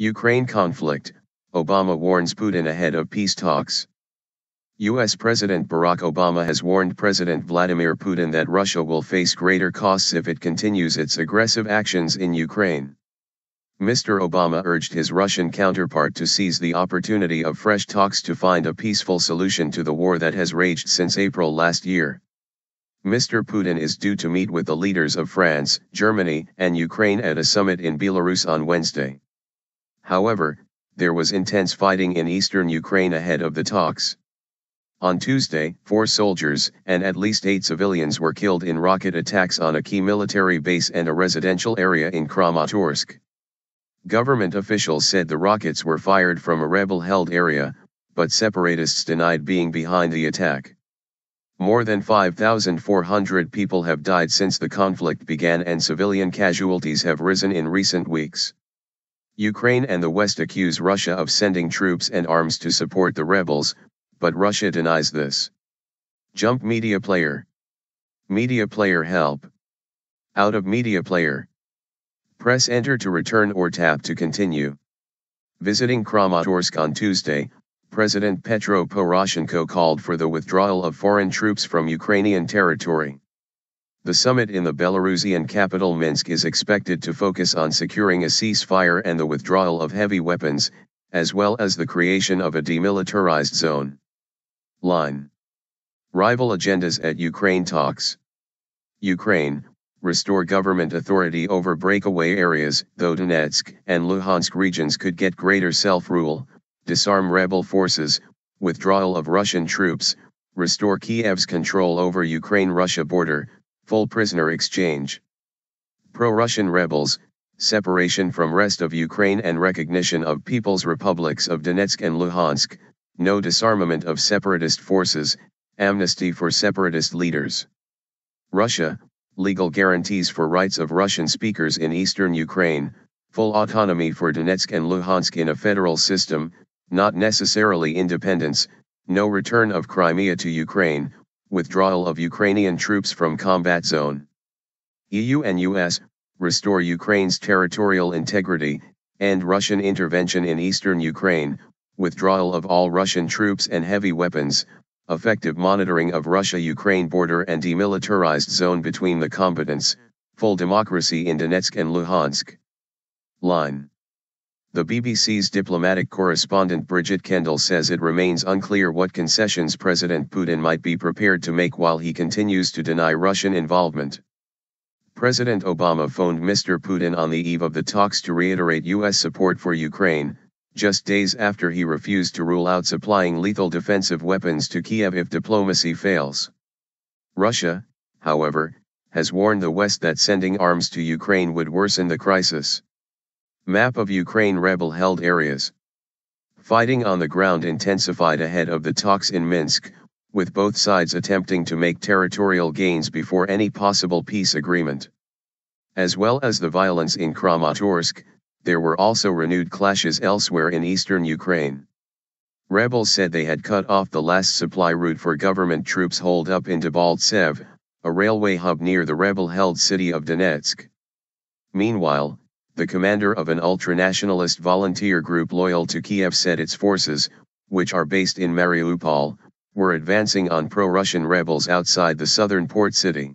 Ukraine conflict, Obama warns Putin ahead of peace talks. U.S. President Barack Obama has warned President Vladimir Putin that Russia will face greater costs if it continues its aggressive actions in Ukraine. Mr. Obama urged his Russian counterpart to seize the opportunity of fresh talks to find a peaceful solution to the war that has raged since April last year. Mr. Putin is due to meet with the leaders of France, Germany, and Ukraine at a summit in Belarus on Wednesday. However, there was intense fighting in eastern Ukraine ahead of the talks. On Tuesday, 4 soldiers and at least 8 civilians were killed in rocket attacks on a key military base and a residential area in Kramatorsk. Government officials said the rockets were fired from a rebel-held area, but separatists denied being behind the attack. More than 5,400 people have died since the conflict began and civilian casualties have risen in recent weeks. Ukraine and the West accuse Russia of sending troops and arms to support the rebels, but Russia denies this. Jump media player. Media player help. Out of media player. Press enter to return or tap to continue. Visiting Kramatorsk on Tuesday, President Petro Poroshenko called for the withdrawal of foreign troops from Ukrainian territory. The summit in the Belarusian capital Minsk is expected to focus on securing a ceasefire and the withdrawal of heavy weapons, as well as the creation of a demilitarized zone. Line. Rival agendas at Ukraine talks. Ukraine, restore government authority over breakaway areas, though Donetsk and Luhansk regions could get greater self-rule, disarm rebel forces, withdrawal of Russian troops, restore Kiev's control over Ukraine-Russia border, full prisoner exchange. Pro-Russian rebels, separation from rest of Ukraine and recognition of People's Republics of Donetsk and Luhansk, no disarmament of separatist forces, amnesty for separatist leaders. Russia, legal guarantees for rights of Russian speakers in eastern Ukraine, full autonomy for Donetsk and Luhansk in a federal system, not necessarily independence, no return of Crimea to Ukraine, withdrawal of Ukrainian troops from combat zone. EU and US, restore Ukraine's territorial integrity, end Russian intervention in eastern Ukraine, withdrawal of all Russian troops and heavy weapons, effective monitoring of Russia-Ukraine border and demilitarized zone between the combatants, full democracy in Donetsk and Luhansk. Line. The BBC's diplomatic correspondent Bridget Kendall says it remains unclear what concessions President Putin might be prepared to make while he continues to deny Russian involvement. President Obama phoned Mr. Putin on the eve of the talks to reiterate U.S. support for Ukraine, just days after he refused to rule out supplying lethal defensive weapons to Kiev if diplomacy fails. Russia, however, has warned the West that sending arms to Ukraine would worsen the crisis. Map of Ukraine rebel-held areas. Fighting on the ground intensified ahead of the talks in Minsk, with both sides attempting to make territorial gains before any possible peace agreement. As well as the violence in Kramatorsk, there were also renewed clashes elsewhere in eastern Ukraine. Rebels said they had cut off the last supply route for government troops holed up in Debaltsev, a railway hub near the rebel-held city of Donetsk. Meanwhile, the commander of an ultranationalist volunteer group loyal to Kiev said its forces, which are based in Mariupol, were advancing on pro-Russian rebels outside the southern port city.